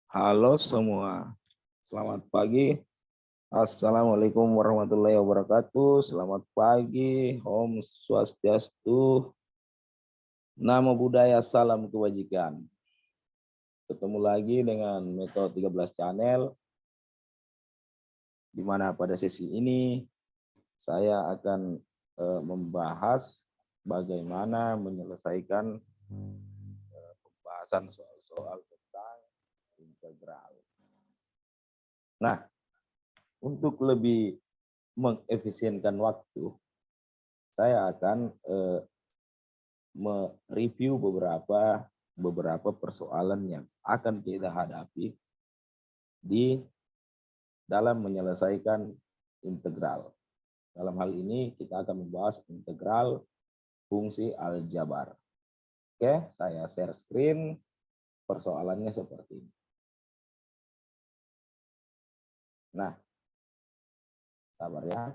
Halo semua, selamat pagi. Assalamualaikum warahmatullahi wabarakatuh. Selamat pagi, Om Swastiastu, Namo Buddhaya, salam kebajikan. Ketemu lagi dengan Metode 13 Channel, di mana pada sesi ini saya akan membahas bagaimana menyelesaikan pembahasan soal-soal tentang integral. Nah, untuk lebih mengefisienkan waktu, saya akan mereview beberapa persoalan yang akan kita hadapi di dalam menyelesaikan integral. Dalam hal ini kita akan membahas integral fungsi aljabar. Oke, saya share screen. Persoalannya seperti ini. Nah, sabar ya.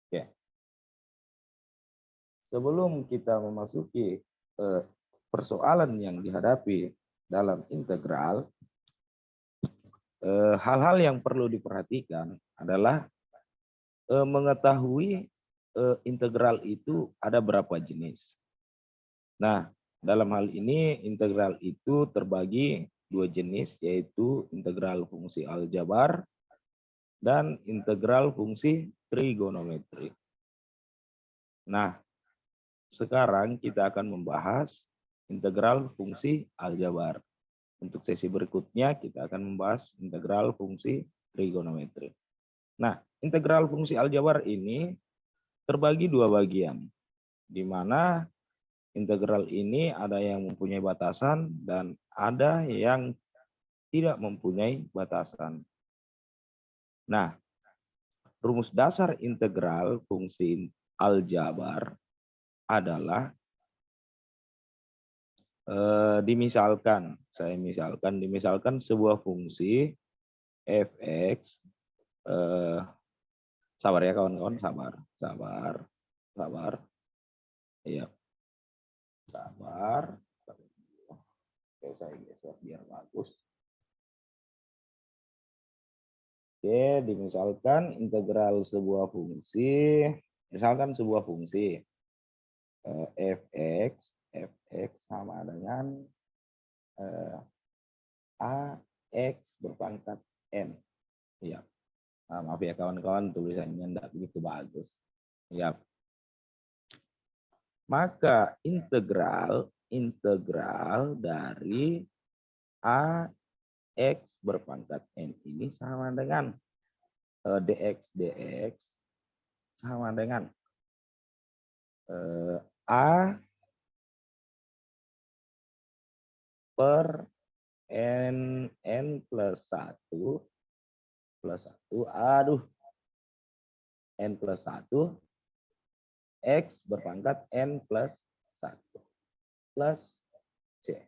Oke. Sebelum kita memasuki persoalan yang dihadapi dalam integral, hal-hal yang perlu diperhatikan adalah mengetahui integral itu ada berapa jenis. Nah, dalam hal ini integral itu terbagi dua jenis, yaitu integral fungsi aljabar dan integral fungsi trigonometri. Nah, sekarang kita akan membahas integral fungsi aljabar. Untuk sesi berikutnya kita akan membahas integral fungsi trigonometri. Nah, integral fungsi aljabar ini terbagi dua bagian, di mana integral ini ada yang mempunyai batasan dan ada yang tidak mempunyai batasan. Nah, rumus dasar integral fungsi aljabar adalah dimisalkan sebuah fungsi fx, sabar ya kawan-kawan, sabar, iya, sabar. Oke, saya geser biar bagus. Oke, dimisalkan integral sebuah fungsi, misalkan sebuah fungsi fx sama dengan ax berpangkat n. Ya, maaf ya kawan-kawan, tulisannya tidak begitu bagus. Ya. Maka integral dari ax berpangkat n ini sama dengan dx sama dengan a per n plus 1 n plus 1 x berpangkat n plus 1 plus c.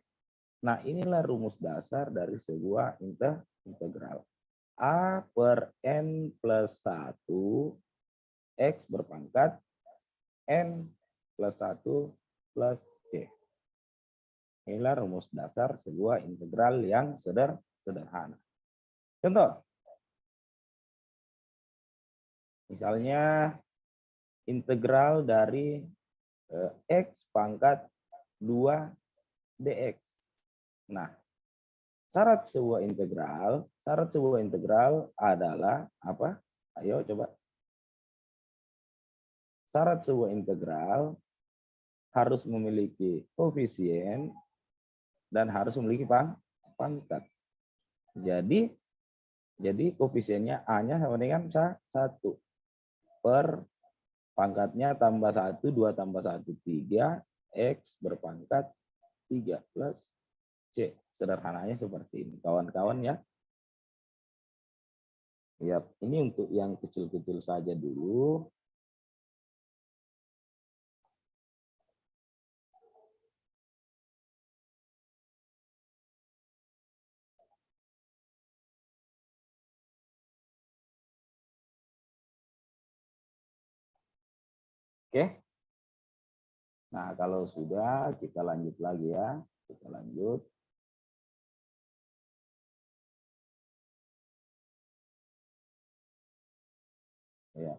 Nah, inilah rumus dasar dari sebuah integral. A per n plus 1 x berpangkat n plus 1 plus c. Inilah rumus dasar sebuah integral yang sederhana. Contoh. Misalnya integral dari x pangkat 2 dx. Nah, syarat sebuah integral adalah apa? Ayo coba. Syarat sebuah integral harus memiliki koefisien dan harus memiliki pangkat. Jadi koefisiennya A-nya sama dengan 1 per pangkatnya tambah 1, 2 tambah 1, 3, X berpangkat 3 plus C. Sederhananya seperti ini, kawan-kawan ya. Ya, ini untuk yang kecil-kecil saja dulu. Oke. Nah, kalau sudah kita lanjut lagi ya. Kita lanjut. Ya.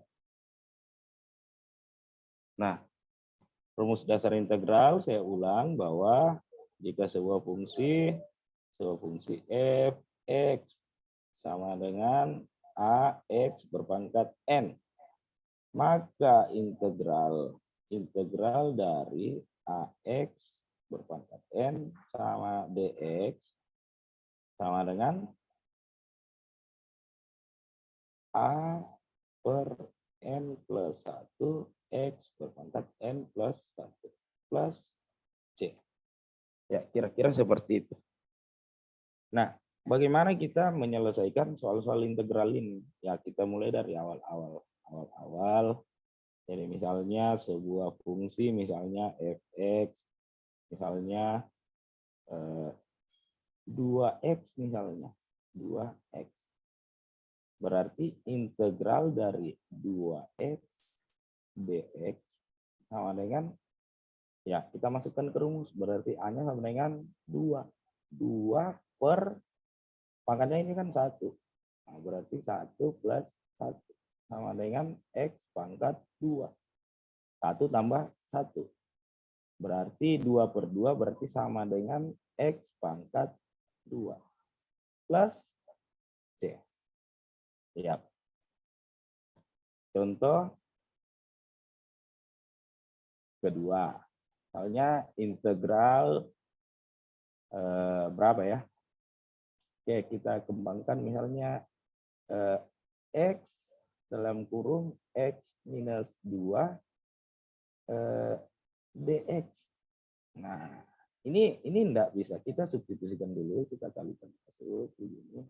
Nah, rumus dasar integral saya ulang bahwa jika sebuah fungsi f x sama dengan ax berpangkat n, maka integral dari ax berpangkat n sama dx sama dengan a per n plus 1 x berpangkat n plus 1 plus c. Ya, kira-kira seperti itu. Nah, bagaimana kita menyelesaikan soal-soal integral ini? Ya, kita mulai dari awal-awal. Jadi misalnya sebuah fungsi, misalnya fx, misalnya 2x misalnya, 2x. Berarti integral dari 2x dx sama dengan, ya kita masukkan ke rumus, berarti A-nya sama dengan 2. 2 per, pangkatnya ini kan 1. Nah, berarti 1 plus 1 sama dengan x pangkat 2. 1 tambah 1. Berarti 2 per 2 berarti sama dengan x pangkat 2. Plus c. Ya. Contoh kedua. Soalnya integral berapa ya? Oke, kita kembangkan misalnya x dalam kurung x minus 2 dx. Nah, ini enggak bisa. Kita substitusikan dulu, kita kalikan masuk begini.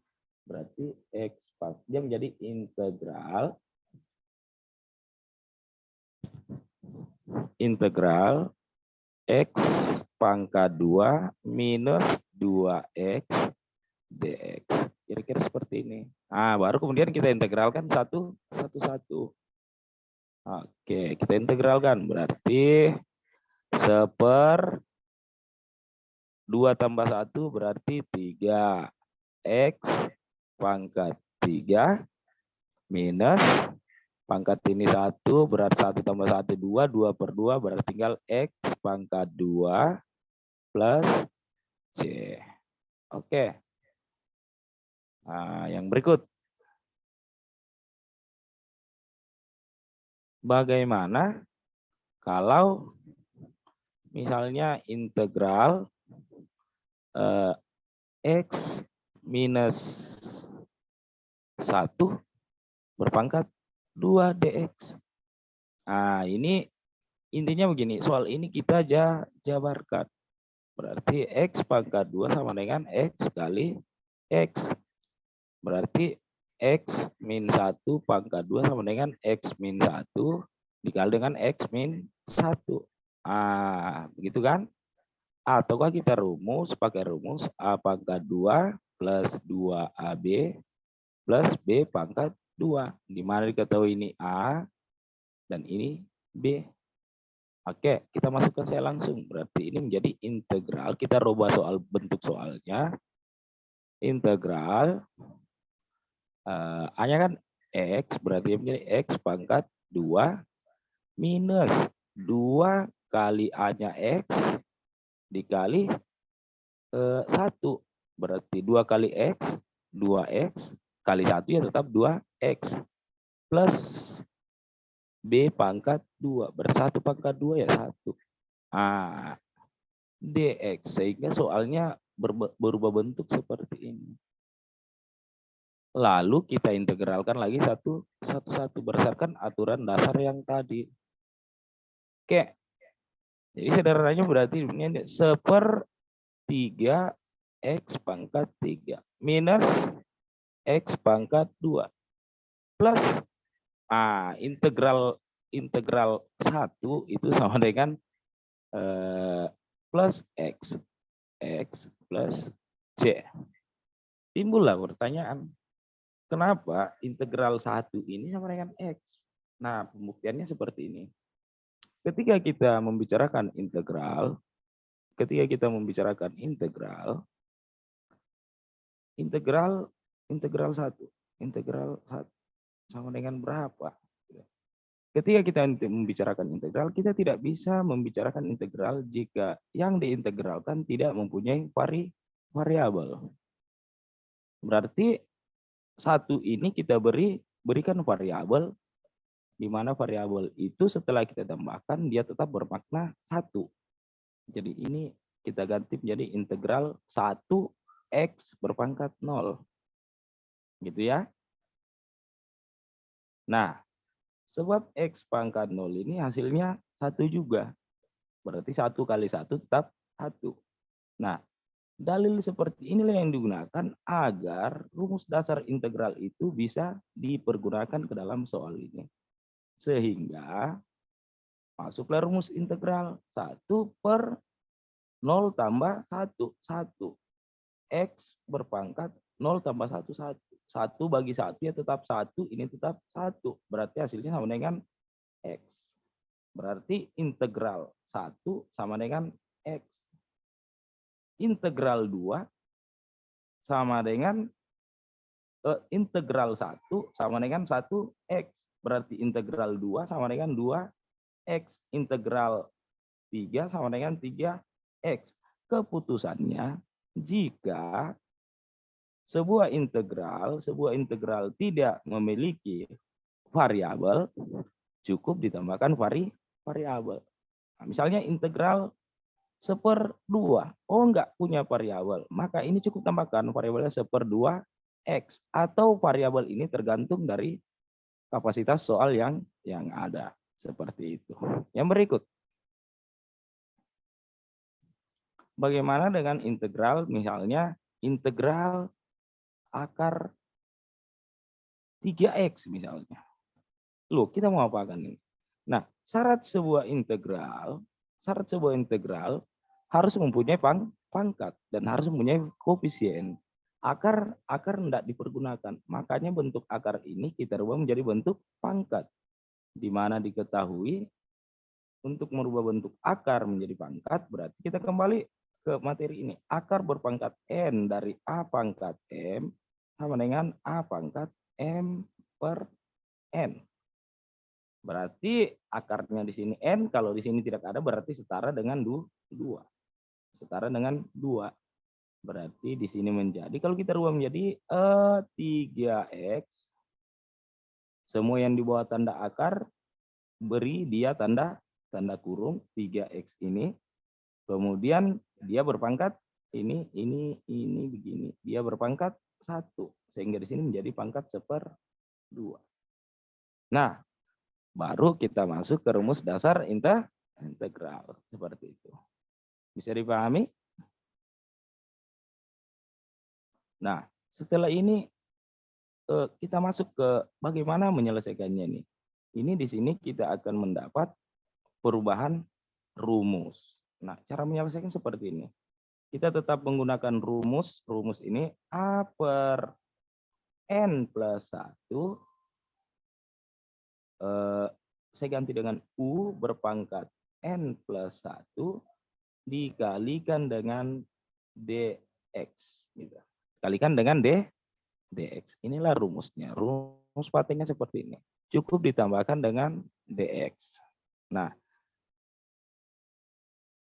Berarti x dia menjadi integral x pangkat 2 minus 2x dx. Kira-kira seperti ini. Nah, baru kemudian kita integralkan satu. Oke, kita integralkan. Berarti 1/2 tambah 1 berarti 3. X pangkat 3 minus pangkat ini 1 berarti 1 tambah 1 2, 2 per 2 berarti tinggal x pangkat 2 plus c. Oke. Nah, yang berikut. Bagaimana kalau misalnya integral x minus 1 berpangkat 2 dx. Nah, ini intinya begini, soal ini kita jabarkan. Berarti x pangkat 2 sama dengan x kali x. Berarti x min 1 pangkat 2 sama dengan x min 1 dikali dengan x min 1. Ah, begitu kan? Ataukah kita pakai rumus a pangkat 2 plus 2ab plus b pangkat 2. Di mana diketahui ini a dan ini b. Oke, kita masukkan saya langsung. Berarti ini menjadi integral. Kita rubah soal bentuk soalnya. Integral A-nya kan x, berarti menjadi x pangkat 2 minus 2 kali A-nya x dikali 1. Berarti 2 kali x, 2x, kali 1 ya tetap 2x. Plus B pangkat 2, bersatu pangkat 2 ya 1. Ah, dx, sehingga soalnya berubah bentuk seperti ini. Lalu kita integralkan lagi satu berdasarkan aturan dasar yang tadi. Oke. Jadi sederhananya berarti ini 1/3 x pangkat 3 minus x pangkat 2 plus integral 1 itu sama dengan plus x plus c. Timbullah pertanyaan, kenapa integral 1 ini sama dengan x? Nah, pembuktiannya seperti ini. Ketika kita membicarakan integral, integral 1 sama dengan berapa? ketika kita membicarakan integral, kita tidak bisa membicarakan integral jika yang diintegralkan tidak mempunyai variabel. Berarti satu ini kita berikan variabel, di mana variabel itu setelah kita tambahkan dia tetap bermakna 1. Jadi ini kita ganti menjadi integral 1 X berpangkat 0. Gitu ya. Nah, sebab X pangkat 0 ini hasilnya 1 juga. Berarti 1 kali 1 tetap 1. Nah, dalil seperti inilah yang digunakan agar rumus dasar integral itu bisa dipergunakan ke dalam soal ini. Sehingga masuklah rumus integral 1 per 0 tambah 1. 1. X berpangkat 0 tambah 1, 1. 1 bagi 1 ya tetap 1, ini tetap 1. Berarti hasilnya sama dengan X. Berarti integral 1 sama dengan X. Integral 2 sama dengan integral 1 sama dengan 1X. Berarti integral 2 sama dengan 2X. Integral 3 sama dengan 3X. Keputusannya, jika sebuah integral tidak memiliki variabel, cukup ditambahkan variabel. Nah, misalnya integral 1/2. Oh, enggak punya variabel. Maka ini cukup tambahkan variabelnya 1/2X. Atau variabel ini tergantung dari kapasitas soal yang ada. Seperti itu. Yang berikut. Bagaimana dengan integral, misalnya integral akar 3X misalnya. Loh, kita mau apakan ini? Nah, syarat sebuah integral harus mempunyai pangkat dan harus mempunyai koefisien. Akar tidak dipergunakan. Makanya bentuk akar ini kita rubah menjadi bentuk pangkat. Di mana diketahui untuk merubah bentuk akar menjadi pangkat, berarti kita kembali ke materi ini. Akar berpangkat N dari A pangkat M sama dengan A pangkat M per N. Berarti akarnya di sini N, kalau di sini tidak ada berarti setara dengan 2. Setara dengan 2. Berarti di sini menjadi, kalau kita rubah menjadi 3X, semua yang di bawah tanda akar, beri dia tanda kurung 3X ini. Kemudian dia berpangkat ini begini. Dia berpangkat 1. Sehingga di sini menjadi pangkat 1/2. Nah, baru kita masuk ke rumus dasar integral. Seperti itu. Bisa dipahami? Nah, setelah ini kita masuk ke bagaimana menyelesaikannya nih. Ini di sini kita akan mendapat perubahan rumus. Nah, cara menyelesaikan seperti ini. Kita tetap menggunakan rumus. Rumus ini A per N plus 1. Saya ganti dengan U berpangkat N plus 1 dikalikan dengan DX. Gitu. Kalikan dengan DX. Inilah rumusnya. Rumus patennya seperti ini. Cukup ditambahkan dengan DX. Nah,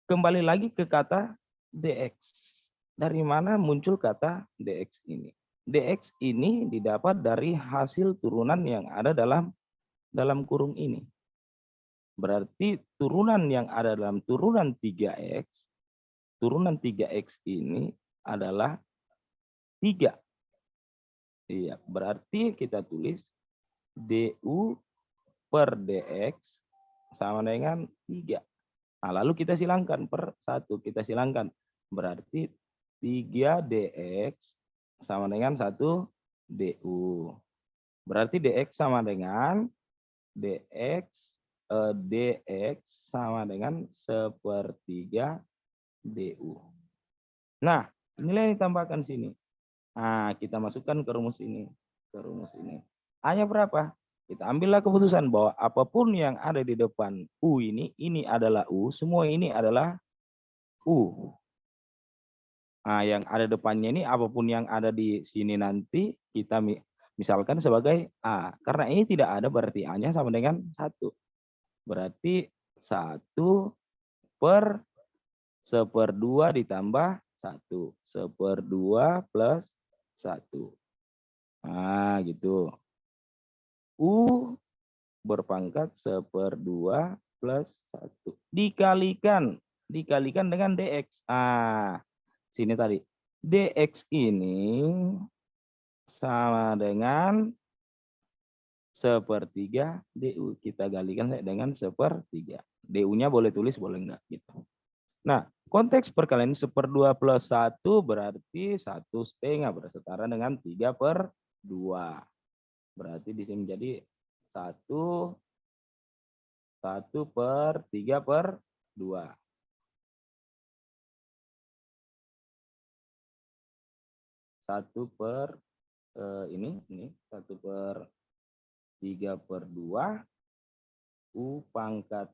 kembali lagi ke kata DX. Dari mana muncul kata DX ini? DX ini didapat dari hasil turunan yang ada dalam kurung ini. Berarti turunan yang ada dalam turunan 3X, turunan 3X ini adalah 3. Iya, berarti kita tulis DU per DX sama dengan 3. Nah, lalu kita silangkan per 1. Kita silangkan. Berarti 3 DX sama dengan 1 DU. Berarti DX sama dengan DX sama dengan 1/3 DU. Nah, inilah yang ditambahkan sini. Nah, kita masukkan ke rumus ini. A-nya berapa? Kita ambillah keputusan bahwa apapun yang ada di depan U ini adalah U, semua ini adalah U. Nah, yang ada depannya ini apapun yang ada di sini nanti kita Misalkan sebagai A. Karena ini tidak ada berarti A-nya sama dengan 1. Berarti 1 per 1/2 ditambah 1. 1/2 plus 1. Nah, gitu. U berpangkat 1/2 plus 1. Dikalikan dengan DX. Sini tadi. DX ini sama dengan 1/3 DU. Kita kalikan dengan 1/3. DU-nya boleh tulis, boleh enggak. Gitu. Nah, konteks perkalian 1/2 plus 1 berarti 1/2 bersetara dengan 3/2. Berarti di sini menjadi 1 per 3/2. 1 per ini 1 per 3/2 U pangkat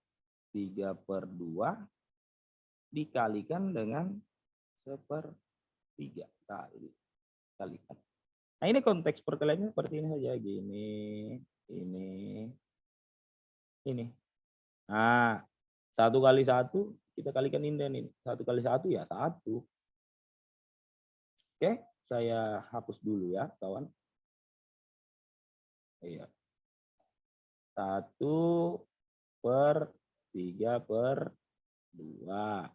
3/2 dikalikan dengan 1/3 kalikan. Nah, ini konteks perkaliannya seperti ini saja, gini, ini. Nah, 1 kali 1 kita kalikan inden ini. 1 kali 1 ya 1. Oke, saya hapus dulu ya, kawan. Iya. 1 per 3/2.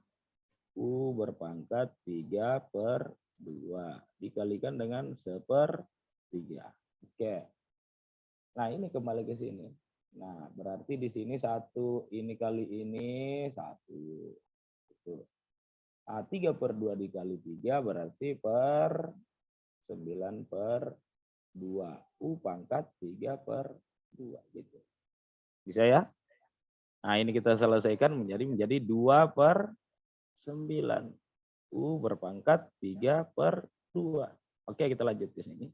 U berpangkat 3/2 dikalikan dengan 1/3. Oke. Nah, ini kembali ke sini. Nah, berarti di sini 1 ini kali ini 1. Gitu. 3/2 dikali 3 berarti per 9/2. U pangkat 3/2 gitu. Bisa ya? Nah, ini kita selesaikan menjadi 2/9. U berpangkat 3/2. Oke, kita lanjut ke sini.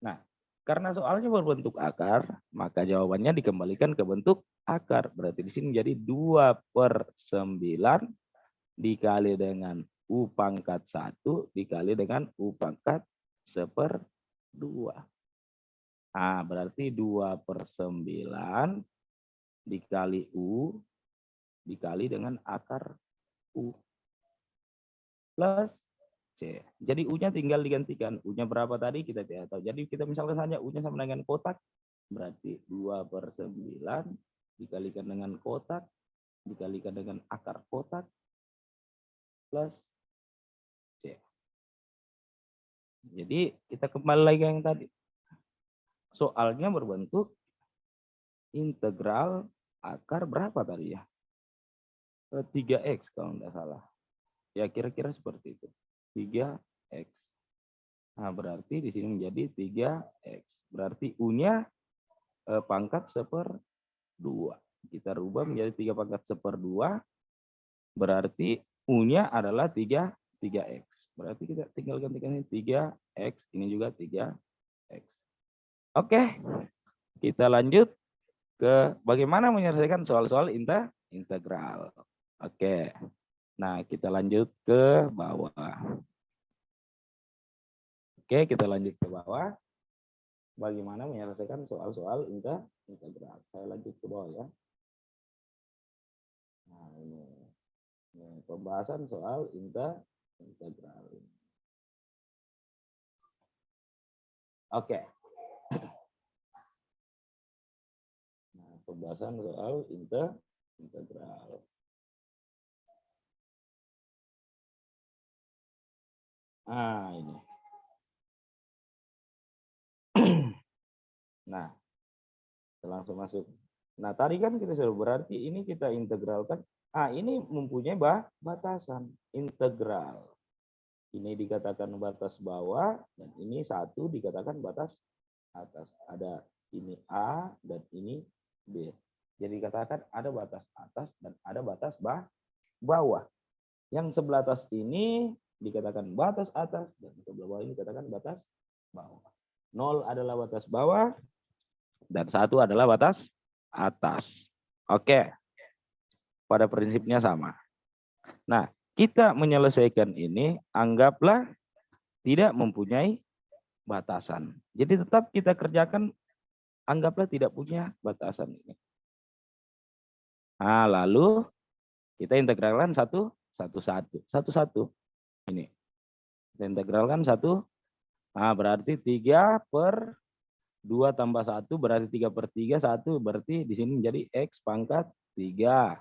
Nah, karena soalnya berbentuk akar, maka jawabannya dikembalikan ke bentuk akar. Berarti di sini menjadi 2/9 dikali dengan U pangkat 1 dikali dengan U pangkat 1/2. Nah, berarti 2/9 dikali U dikali dengan akar U plus C. Jadi U-nya tinggal digantikan. U-nya berapa tadi kita tidak tahu. Jadi kita misalkan saja U-nya sama dengan kotak. Berarti 2/9 dikalikan dengan kotak. Dikalikan dengan akar kotak. Plus C. Jadi kita kembali lagi yang tadi. Soalnya berbentuk integral akar berapa tadi ya? 3X kalau tidak salah. Ya kira-kira seperti itu. 3X. Nah, berarti di sini menjadi 3X. Berarti U-nya pangkat 1/2. Kita rubah menjadi 3 pangkat 1/2. Berarti U-nya adalah 3X. Berarti kita tinggal gantikan ini 3X. Ini juga 3X. Oke. Kita lanjut ke bagaimana menyelesaikan soal-soal integral. Oke. Nah, kita lanjut ke bawah. Oke, kita lanjut ke bawah. Bagaimana menyelesaikan soal-soal integral. Saya lanjut ke bawah ya. Nah, ini pembahasan soal integral. Oke. Nah, pembahasan soal integral. Nah, ini. Nah, kita langsung masuk. Nah, tadi kan kita sudah berarti ini kita integralkan. Ini mempunyai batasan integral. Ini dikatakan batas bawah dan ini 1 dikatakan batas atas. Ada ini A dan ini B. Jadi dikatakan ada batas atas dan ada batas bawah. Yang sebelah atas ini dikatakan batas atas dan sebelah bawah ini dikatakan batas bawah. 0 adalah batas bawah dan 1 adalah batas atas. Oke. Pada prinsipnya sama. Nah, kita menyelesaikan ini anggaplah tidak mempunyai batasan. Jadi tetap kita kerjakan, anggaplah tidak punya batasan ini. Nah, lalu kita integralkan satu. Ini. Kita integralkan 1. Nah, berarti 3/2 tambah 1 berarti 3/3, 1 berarti di sini menjadi X pangkat 3.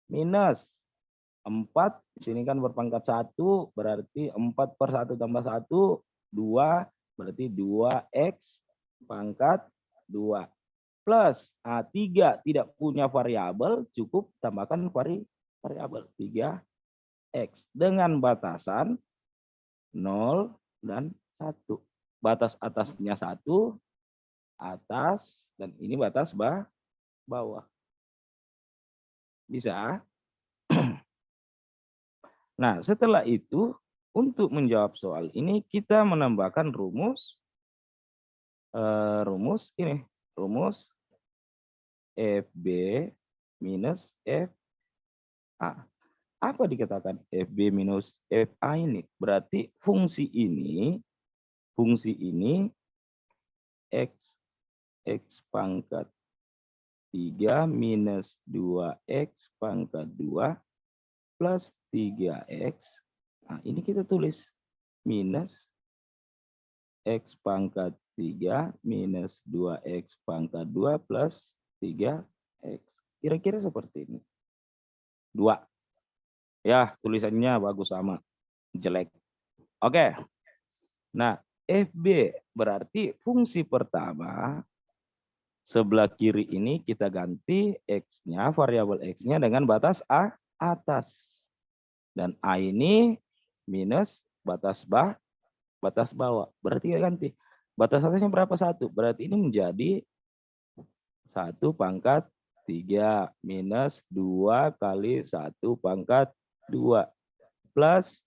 Minus 4, di sini kan berpangkat 1, berarti 4/1 tambah 1, 2, berarti 2X pangkat 2. Plus 3 tidak punya variabel, cukup tambahkan variabel 3X dengan batasan 0 dan 1. Batas atasnya 1, atas, dan ini batas bawah. Bisa? Nah, setelah itu untuk menjawab soal ini kita menambahkan rumus rumus FB minus FA. Apa dikatakan FB minus FA ini? Berarti fungsi ini X pangkat 3 minus 2X pangkat 2 plus 3X. Nah, ini kita tulis minus X pangkat 3 minus 2X pangkat 2 plus 3X. Kira-kira seperti ini. 2. Ya, tulisannya bagus sama. Jelek. Oke. Nah, FB berarti fungsi pertama, sebelah kiri ini kita ganti X-nya, variabel X-nya dengan batas atas. Dan A ini minus batas bawah. Berarti ganti. Batas atasnya berapa? 1. Berarti ini menjadi 1 pangkat 3 minus 2 kali 1 pangkat 2 plus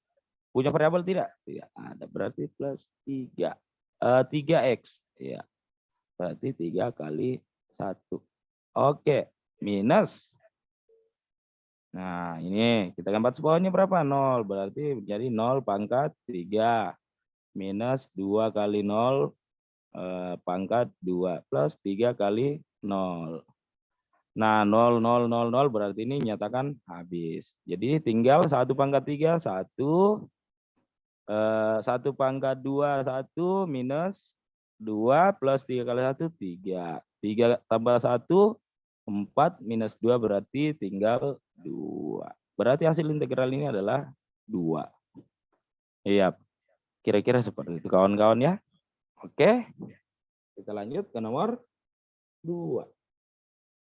punya variabel tidak? Tidak ada, berarti plus 3. 3X. Ya. Berarti 3 kali 1. Oke, minus. Nah, ini kita kan batas bawahnya berapa? 0. Berarti menjadi 0 pangkat 3 minus 2 kali 0 pangkat 2 plus 3 kali 0. Nah, 0, 0, 0, 0 berarti ini nyatakan habis. Jadi tinggal 1 pangkat 3, 1. 1 pangkat 2, 1 minus 2 plus 3 kali 1, 3. 3 tambah 1, 4 minus 2 berarti tinggal 2. Berarti hasil integral ini adalah 2. Iya, kira-kira seperti itu kawan-kawan ya. Oke, kita lanjut ke nomor 2.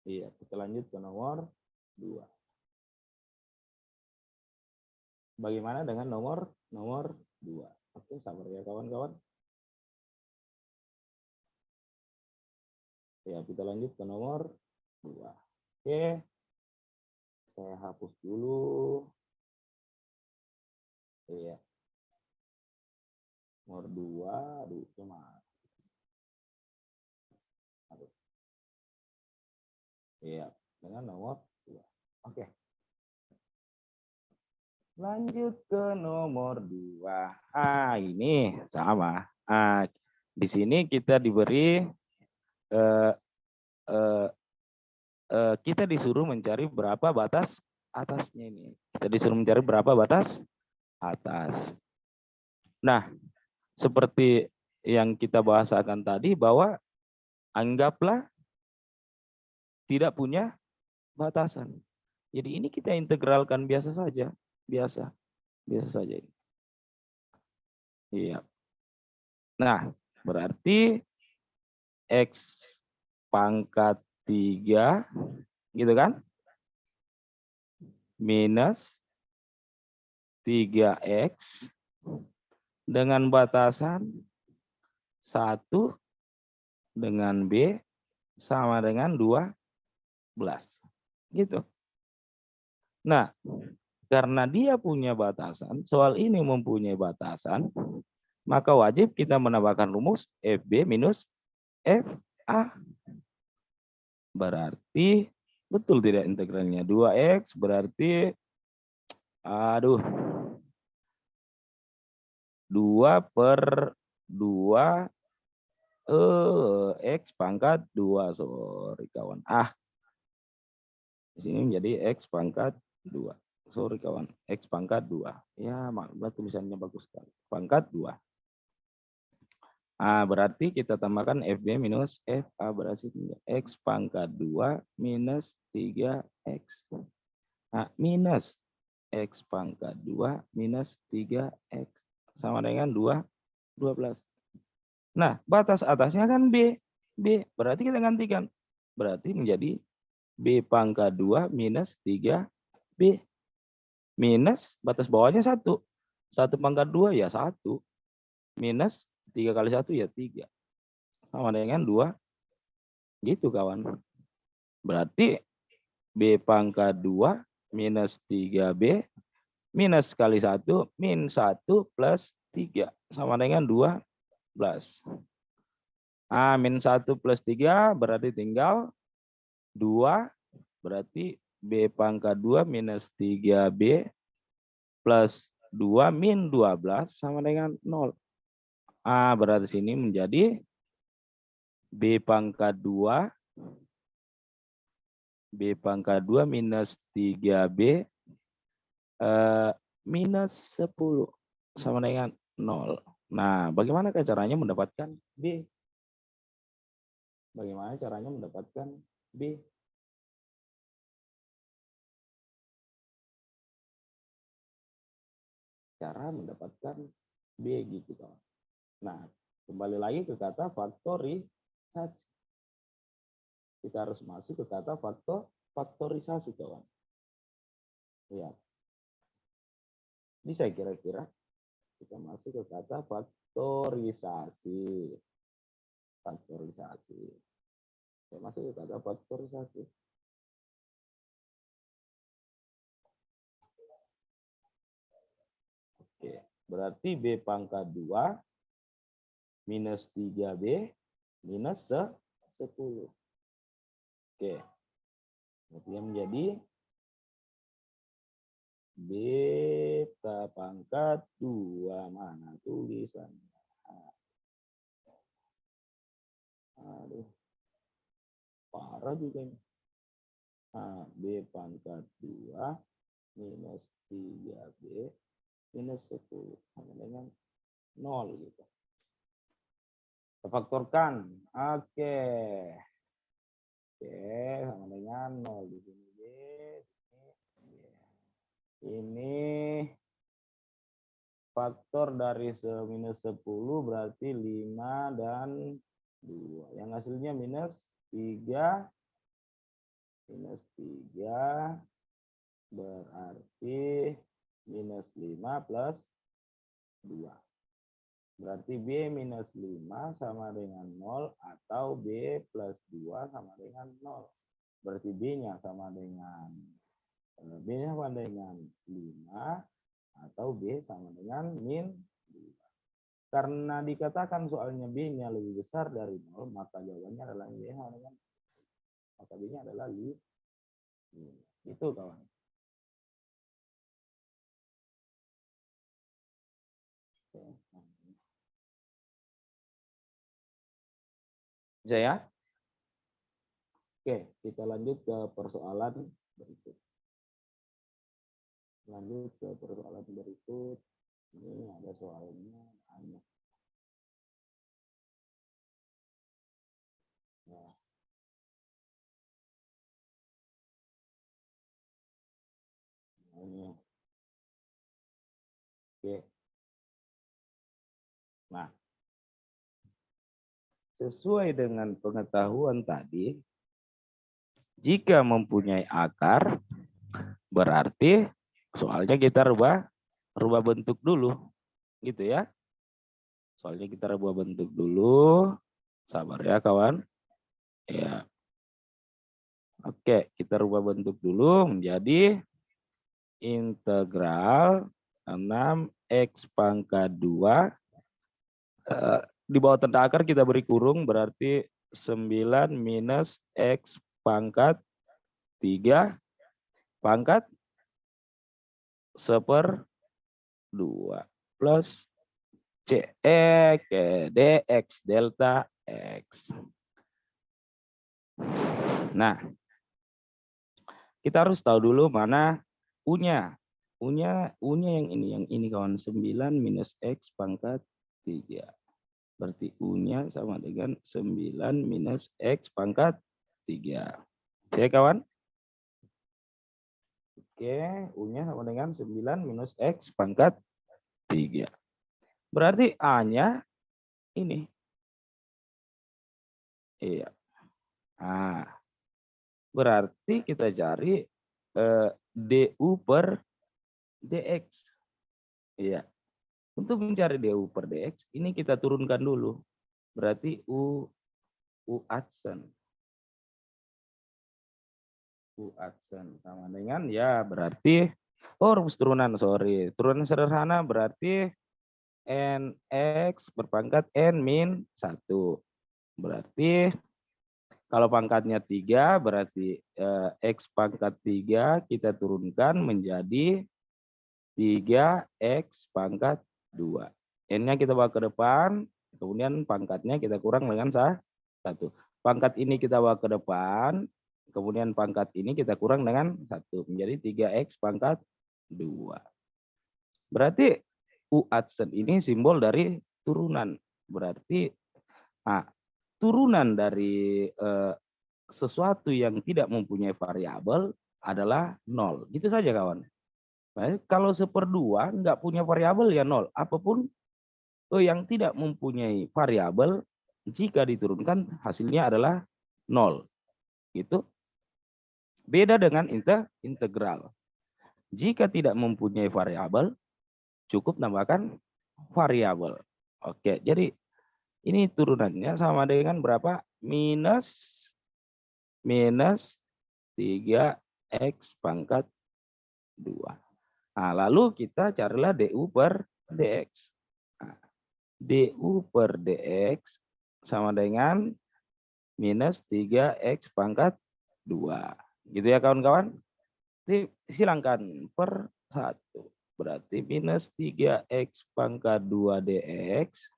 Iya, kita lanjut ke nomor 2. Bagaimana dengan nomor 2? Oke, sabar ya kawan-kawan. Ya, kita lanjut ke nomor 2. Oke. Saya hapus dulu. Iya. Nomor 2, aduh, cuma. Aduh. Iya, dengan nomor 2. Oke. Lanjut ke nomor 2. Ini sama. Di sini kita diberi kita disuruh mencari berapa batas atasnya ini. Kita disuruh mencari berapa batas atas. Nah, seperti yang kita bahasakan tadi bahwa anggaplah tidak punya batasan. Jadi ini kita integralkan biasa saja, biasa saja ini. Iya. Nah, berarti X pangkat 3 gitu kan? Minus 3X dengan batasan 1 dengan B sama dengan 12. Gitu. Nah, karena dia punya batasan, soal ini mempunyai batasan, maka wajib kita menambahkan rumus FB minus FA. Berarti, betul tidak integralnya? 2X berarti, 2 2 X pangkat 2. Sorry kawan. Di sini menjadi X pangkat 2. Sorry kawan. X pangkat 2. Ya, maklumlah tulisannya bagus sekali. Pangkat 2. Berarti kita tambahkan FB minus FA berarti X pangkat 2 minus 3X. Minus X pangkat 2 minus 3X. Sama dengan 12. Nah, batas atasnya kan B. B, berarti kita gantikan. Berarti menjadi B pangkat 2 minus 3B. Minus, batas bawahnya 1. 1 pangkat 2 ya 1. Minus 3 kali 1 ya 3. Sama dengan 2. Gitu kawan. Berarti B pangkat 2 minus 3B. Minus kali 1, min 1 plus 3. Sama dengan 12. Min 1 plus 3 berarti tinggal 2. Berarti B pangkat 2 minus 3B plus 2 min 12 sama dengan 0. Berarti sini menjadi B pangkat 2 minus 3B minus 10 sama dengan 0. Nah, bagaimana caranya mendapatkan B? Bagaimana caranya mendapatkan B? Cara mendapatkan B gitu kawan. Nah, kembali lagi ke kata faktorisasi. Kita harus masuk ke kata faktorisasi kawan. Ya. Bisa kira-kira kita masuk ke kata faktorisasi. Faktorisasi. Saya masuk ke kata faktorisasi. Oke, berarti B pangkat 2 minus 3B minus 10. Oke. Berarti yang menjadi B pangkat 2. Mana tulisannya? Aduh. Parah juga ini. B pangkat 2 minus 3B minus 10 sama dengan 0 gitu. Kita faktorkan. Oke. Sama dengan 0 di sini B. Ini faktor dari minus 10 berarti 5 dan 2. Yang hasilnya minus 3. Minus 3 berarti minus 5 plus 2. Berarti B minus 5 sama dengan 0 atau B plus 2 sama dengan 0. Berarti B-nya sama dengan 5 atau B sama dengan min 2. Karena dikatakan soalnya B-nya lebih besar dari 0, maka jawabannya adalah B sama dengan maka B-nya adalah 5. Itu kawan. Bisa ya? Oke, kita lanjut ke persoalan berikut. Lanjut ke persoalan berikut. Ini ada soalnya banyak. Ya. Ini. Oke. Nah, sesuai dengan pengetahuan tadi, jika mempunyai akar, berarti soalnya kita rubah bentuk dulu. Gitu ya. Soalnya kita rubah bentuk dulu. Sabar ya kawan. Ya. Oke, kita rubah bentuk dulu menjadi integral 6x pangkat 2. Di bawah tanda akar kita beri kurung berarti 9 minus x pangkat 3 pangkat 1/2 plus C CX DX delta X. Nah, kita harus tahu dulu mana U-nya. U-nya yang ini kawan, 9 minus X pangkat 3. Berarti U-nya sama dengan 9 minus X pangkat 3. Oke kawan? Oke, U-nya sama dengan 9 minus X pangkat 3. Berarti A-nya ini. Iya. Nah, berarti kita cari DU per DX. Iya. Untuk mencari DU per DX, ini kita turunkan dulu. Berarti U adsen. U adsen sama dengan ya berarti rumus turunan, sorry. Turunan sederhana berarti NX berpangkat N min 1. Berarti kalau pangkatnya 3 berarti X pangkat 3 kita turunkan menjadi 3X pangkat 2. N-nya kita bawa ke depan, kemudian pangkatnya kita kurang dengan 1. Pangkat ini kita bawa ke depan, kemudian pangkat ini kita kurang dengan 1. Menjadi 3X pangkat 2. Berarti U adsen ini simbol dari turunan. Berarti turunan dari sesuatu yang tidak mempunyai variabel adalah 0. Gitu saja kawan. Nah, kalau 1/2 nggak punya variabel ya 0. Apapun yang tidak mempunyai variabel jika diturunkan hasilnya adalah 0. Gitu. Beda dengan integral. Jika tidak mempunyai variabel cukup tambahkan variabel. Oke, jadi ini turunannya sama dengan berapa? Minus 3X pangkat 2. Nah, lalu kita carilah DU per DX. Nah, DU per DX sama dengan minus 3X pangkat 2. Gitu ya kawan-kawan? Silangkan per 1. Berarti minus 3X pangkat 2 DX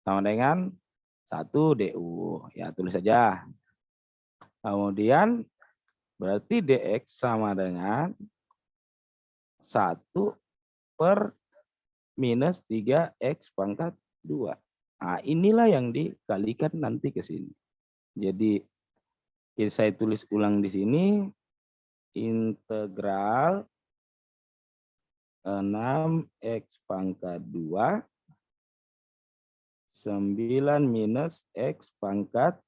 sama dengan 1 DU. Ya, tulis saja. Kemudian berarti DX sama dengan 1 per minus 3X pangkat 2. Nah, inilah yang dikalikan nanti ke sini. Jadi, saya tulis ulang di sini. Integral 6X pangkat 2. 9 minus X pangkat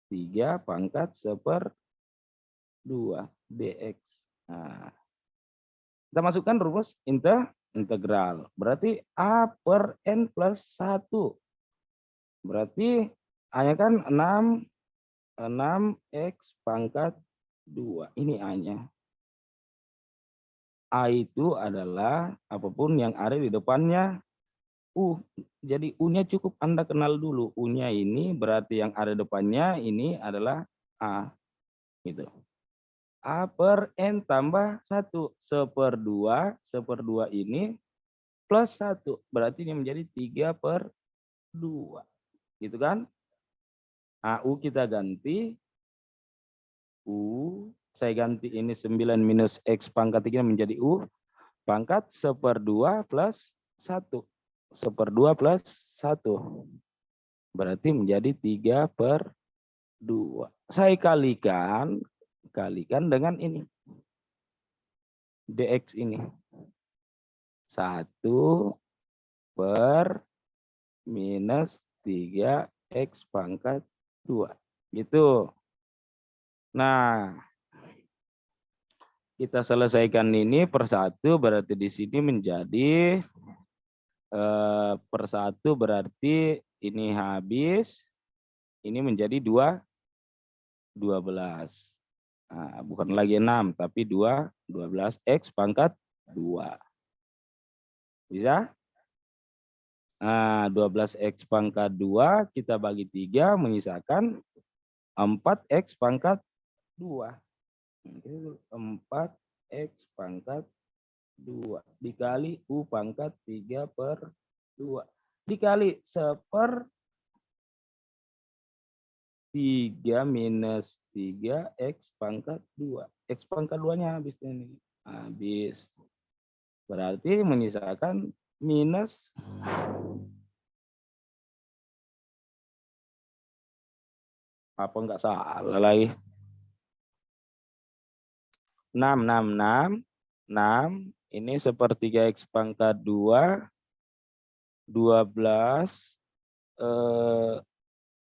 3 pangkat 1/2 dx. Nah, kita masukkan rumus integral. Berarti A per N plus 1. Berarti A-nya kan 6X pangkat 2. Ini A-nya. A itu adalah apapun yang ada di depannya U. Jadi U-nya cukup Anda kenal dulu. U-nya ini berarti yang ada depannya ini adalah A. Gitu. A per N tambah 1. 1/2. 1/2 ini plus 1. Berarti ini menjadi 3/2. Gitu kan? Nah, U kita ganti. U. Saya ganti ini 9 minus X pangkat 3 menjadi U. Pangkat 1/2 plus 1. 1/2 plus 1. Berarti menjadi 3/2. Saya kalikan dengan ini. DX ini. 1 per minus 3X pangkat 2. Gitu. Nah, kita selesaikan ini per 1 berarti di sini menjadi per 1 berarti ini habis. Ini menjadi 12. Nah, bukan lagi 6 tapi 12 X pangkat 2. Bisa? Nah, 12 X pangkat 2 kita bagi 3 menyisakan 4X pangkat 2. 4X pangkat 2 dikali U pangkat 3/2. 2 dikali 1/3 minus 3 X pangkat 2. X pangkat 2-nya habis ini. Habis. Berarti menyisakan minus apa enggak salah lagi. 6. Ini 1/3 X pangkat 2. 12.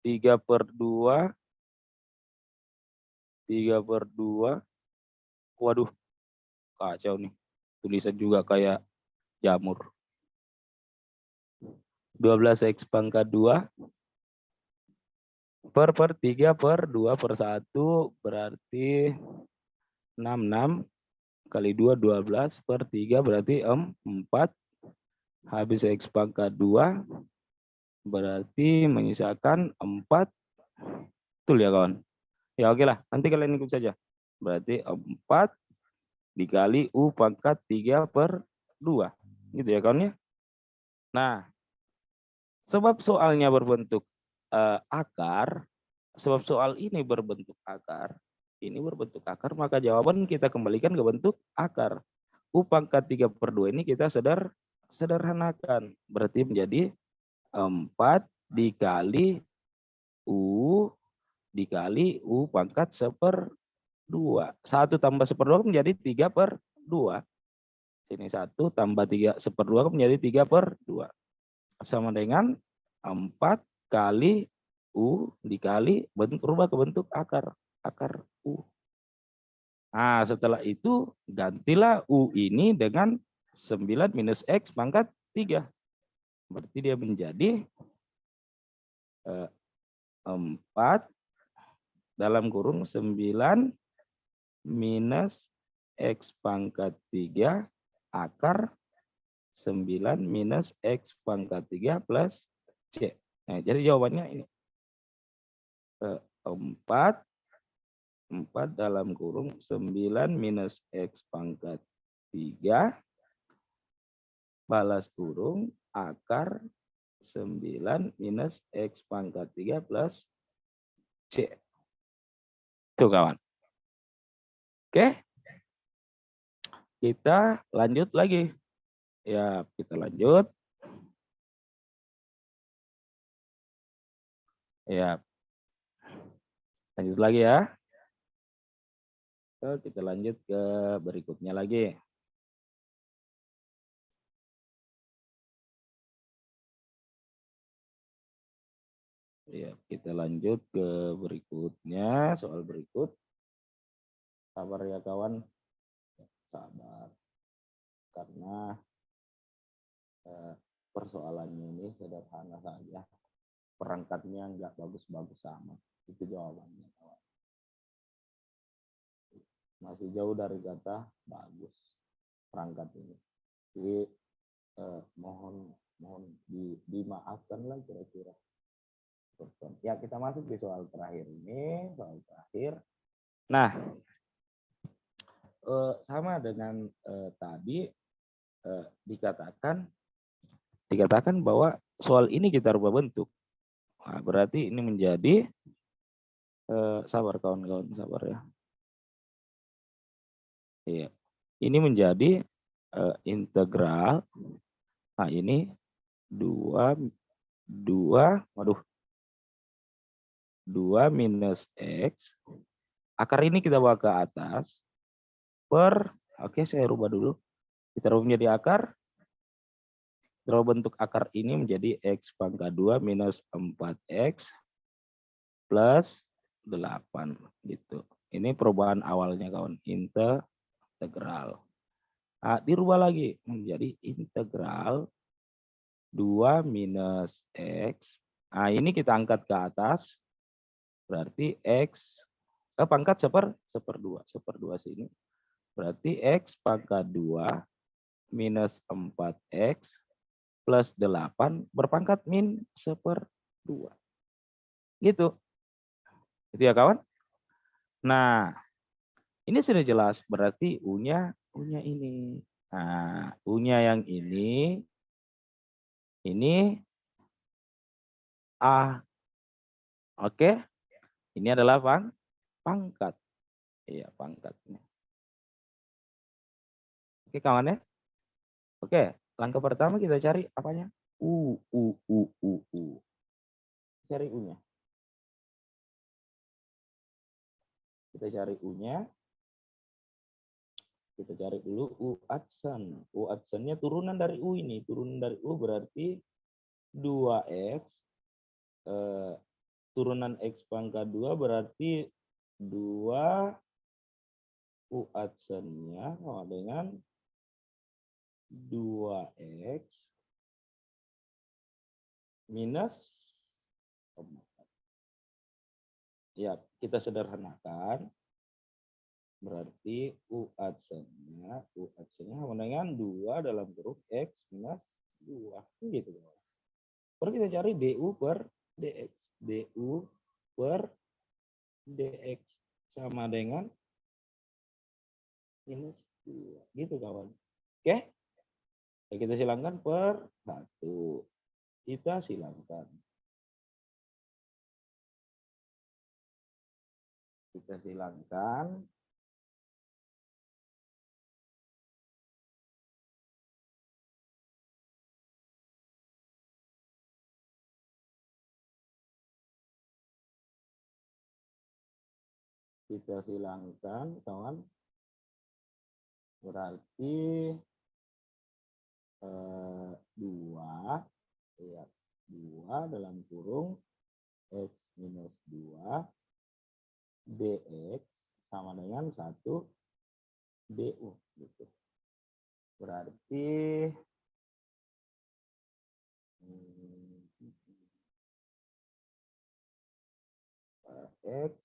3/2. 3/2. Waduh, kacau nih. Tulisan juga kayak jamur. 12 X pangkat 2 per 3/2/1 berarti 6 kali 2 12 per 3 berarti 4. Habis X pangkat 2 berarti menyisakan 4. Betul ya kawan? Ya oke lah, nanti kalian ikut saja. Berarti 4 dikali U pangkat 3/2. Gitu ya kawan ya. Nah, sebab soalnya berbentuk akar, sebab soal ini berbentuk akar, maka jawaban kita kembalikan ke bentuk akar. U pangkat 3/2 ini kita sederhanakan. Berarti menjadi 4 dikali U pangkat 1/2. 1 tambah 1/2 menjadi 3/2. Sini 1 tambah 3/2 menjadi 3/2. Sama dengan 4 kali U dikali rubah ke bentuk akar U. Nah, setelah itu gantilah U ini dengan 9 minus X pangkat 3. Berarti dia menjadi 4 dalam kurung 9 minus X pangkat 3 akar 9 minus X pangkat 3 plus C. Nah, jadi jawabannya ini. 4 dalam kurung 9 minus X pangkat 3 balas kurung akar 9 minus X pangkat 3 plus C. Tuh kawan. Oke. Kita lanjut lagi. Ya, kita lanjut. Ya. Lanjut lagi ya. Kita lanjut ke berikutnya lagi. Ya, kita lanjut ke berikutnya, soal berikut. Sabar ya kawan. Sabar. Karena persoalannya ini sederhana saja. Perangkatnya nggak bagus-bagus sama. Itu jawabannya kawan. Masih jauh dari kata bagus perangkat ini. Jadi mohon dimaafkan lah kira-kira. Ya, kita masuk di soal terakhir ini, soal terakhir. Nah, sama dengan tadi dikatakan bahwa soal ini kita rubah bentuk. Nah, berarti ini menjadi sabar kawan-kawan, sabar ya. Iya. Ini menjadi integral. Nah, ini 2 minus X. Akar ini kita bawa ke atas per, oke saya rubah dulu. Kita rubah menjadi akar. Kita bentuk akar ini menjadi X pangkat 2 minus 4X plus 8 gitu. Ini perubahan awalnya kawan, integral. Nah, dirubah lagi menjadi integral 2 minus X. Nah, ini kita angkat ke atas. Berarti X pangkat 1/2 sini. Berarti X pangkat 2 minus 4X plus 8 berpangkat min 1/2. Gitu. Gitu ya kawan. Nah, ini sudah jelas berarti U-nya ini. Nah, U-nya yang ini Ini A. Oke. Ini adalah pangkat. Iya, pangkatnya. Oke, kawan ya. Oke, langkah pertama kita cari apanya? U. Cari U-nya. Kita cari U-nya. Kita cari dulu U adsen. U adsennya turunan dari U ini. Turunan dari U berarti 2X. Turunan X pangkat 2 berarti 2 U adsennya sama dengan 2X minus, ya kita sederhanakan, berarti U adsennya sama dengan 2 dalam kurung X minus 2. Gitu. Baru kita cari DU per DX. DU per DX sama dengan minus 2. Gitu kawan. Oke. Kita silangkan per 1. Kita silangkan. Kita silangkan. Kita silangkan, kawan. Berarti 2 ya, 2 dalam kurung X minus 2 DX sama dengan 1 DU gitu. Berarti X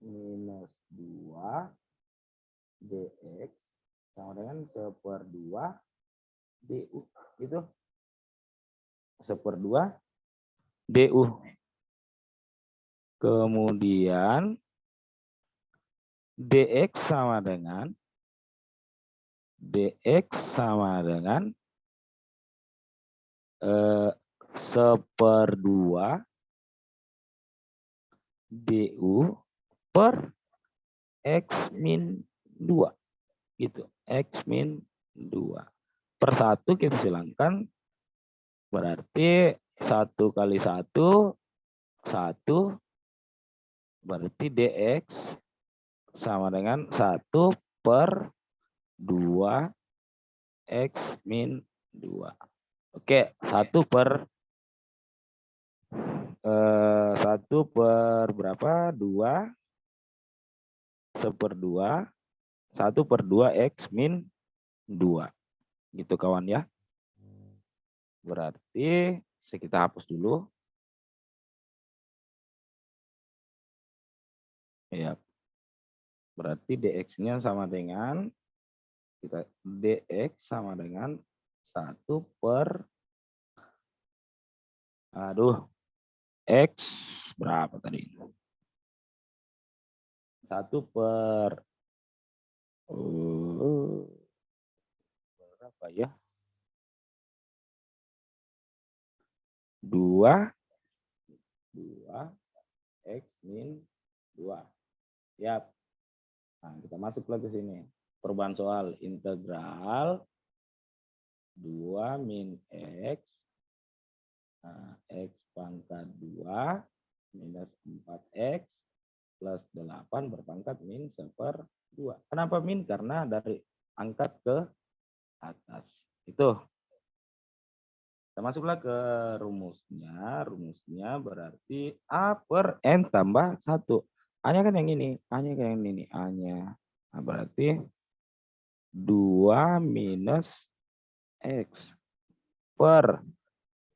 minus 2 DX sama dengan 1/2 DU gitu. 1/2 DU. Kemudian DX sama dengan 1/2 DU per X min 2 gitu. X min 2 per 1 kita silangkan, berarti 1 kali 1 1, berarti DX sama dengan 1/2 X min 2. Oke, 1 per berapa? 2 1/2 1/2 X min 2. Gitu kawan ya. Berarti kita hapus dulu. Ya. Berarti DX-nya sama dengan kita DX sama dengan 1 per X berapa tadi? 1 per berapa ya? 2 X min 2. Siap. Nah, kita masuk lagi ke sini. Perubahan soal integral 2 min X. Nah, X pangkat 2 minus 4X plus 8 berpangkat min 1/2. Kenapa min? Karena dari angkat ke atas. Itu. Kita masuklah ke rumusnya. Rumusnya berarti A per N tambah 1. A-nya kan yang ini. A-nya kan yang ini. A-nya. Nah, berarti 2 minus X per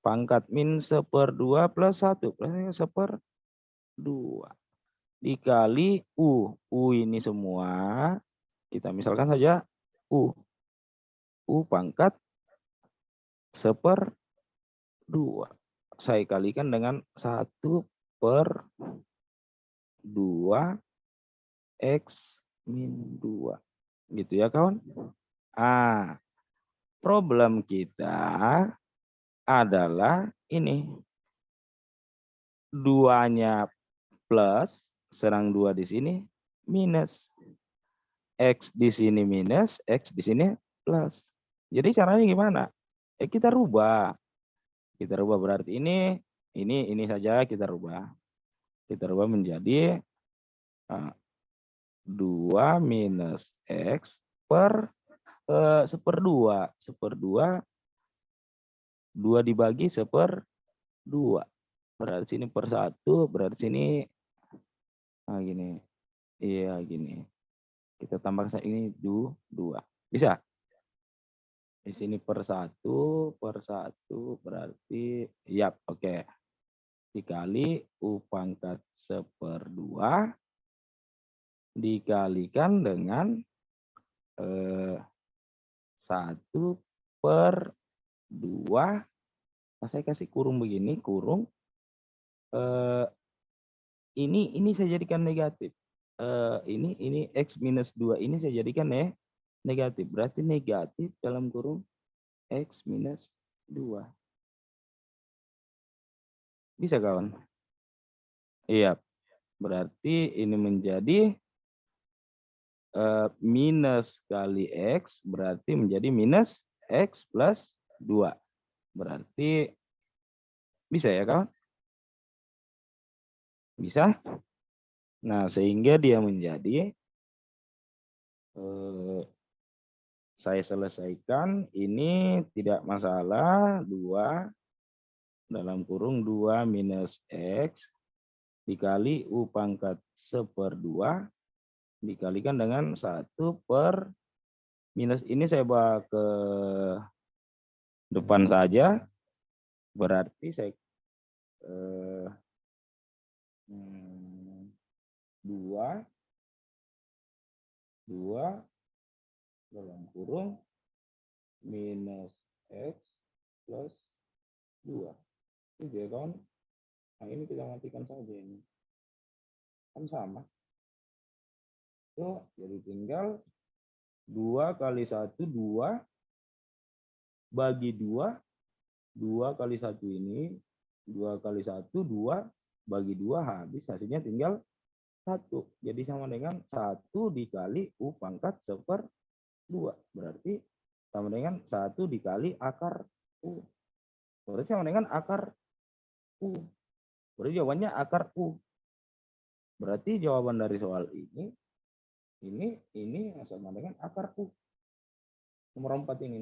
pangkat min 1/2 plus 1. Plus 1/2. Dikali U. U ini semua. Kita misalkan saja U. U pangkat 1/2. Saya kalikan dengan 1/2 X min 2. Gitu ya kawan. Problem kita adalah ini. 2-nya plus, serang 2 di sini minus. X di sini minus, X di sini plus. Jadi caranya gimana? Kita rubah. Kita rubah berarti ini saja kita rubah. Kita rubah menjadi 2 minus X per 1/2. 1/2, 2 dibagi 1/2. Berarti sini per 1, berarti sini gini. Iya, gini. Kita tambah ini 2. Bisa? Di sini per 1 berarti ya, oke. Dikali U pangkat 1/2 dikalikan dengan 1/2. Saya kasih kurung begini, kurung. Ini saya jadikan negatif. Ini X minus 2 ini saya jadikan negatif. Berarti negatif dalam kurung X minus 2. Bisa kawan? Iya. Berarti ini menjadi minus kali X, berarti menjadi minus X plus 2. Berarti bisa ya kawan? Bisa? Nah, sehingga dia menjadi saya selesaikan, ini tidak masalah, 2 dalam kurung 2 minus X dikali U pangkat 1/2 dikalikan dengan 1 per minus ini saya bawa ke depan saja, berarti saya 2 dalam kurung minus X plus 2. Itu ya kawan. Nah, ini kita matikan saja ini. Kan sama. So, jadi tinggal 2 kali 1, 2 bagi 2. 2 kali 1 ini. 2 kali 1, 2 bagi 2 habis. Hasilnya tinggal 1. Jadi sama dengan 1 dikali U pangkat 1/2. Berarti sama dengan 1 dikali akar U. Berarti sama dengan akar U. Berarti jawabannya akar U. Berarti jawaban dari soal ini sama dengan akar U. Nomor 4 ini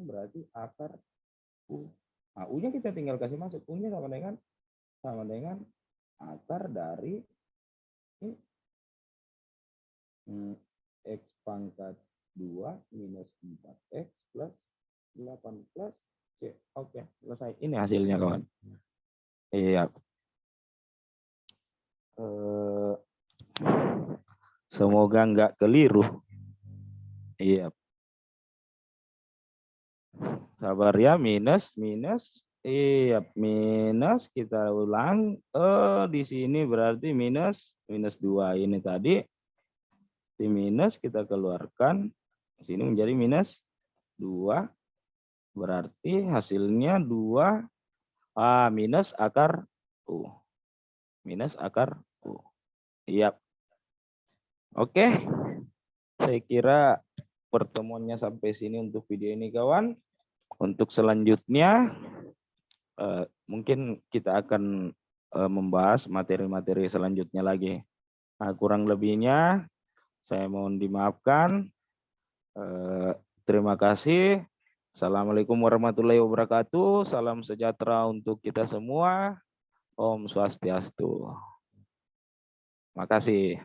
berarti akar U. Nah, U-nya kita tinggal kasih masuk. U-nya sama dengan akar dari X pangkat 2 minus 4X plus 8 plus C. Oke, selesai. Ini hasilnya kawan. Iya. Semoga nggak keliru. Iya. Sabar ya, minus. Iya, minus kita ulang. Di sini berarti minus 2 ini tadi. Di minus kita keluarkan. Di sini menjadi minus 2. Berarti hasilnya 2 minus akar U. Minus akar U. Iya. Oke. Saya kira pertemuannya sampai sini untuk video ini kawan. Untuk selanjutnya mungkin kita akan membahas materi-materi selanjutnya lagi. Nah, kurang lebihnya saya mohon dimaafkan. Terima kasih. Assalamualaikum warahmatullahi wabarakatuh. Salam sejahtera untuk kita semua. Om Swastiastu. Terima kasih.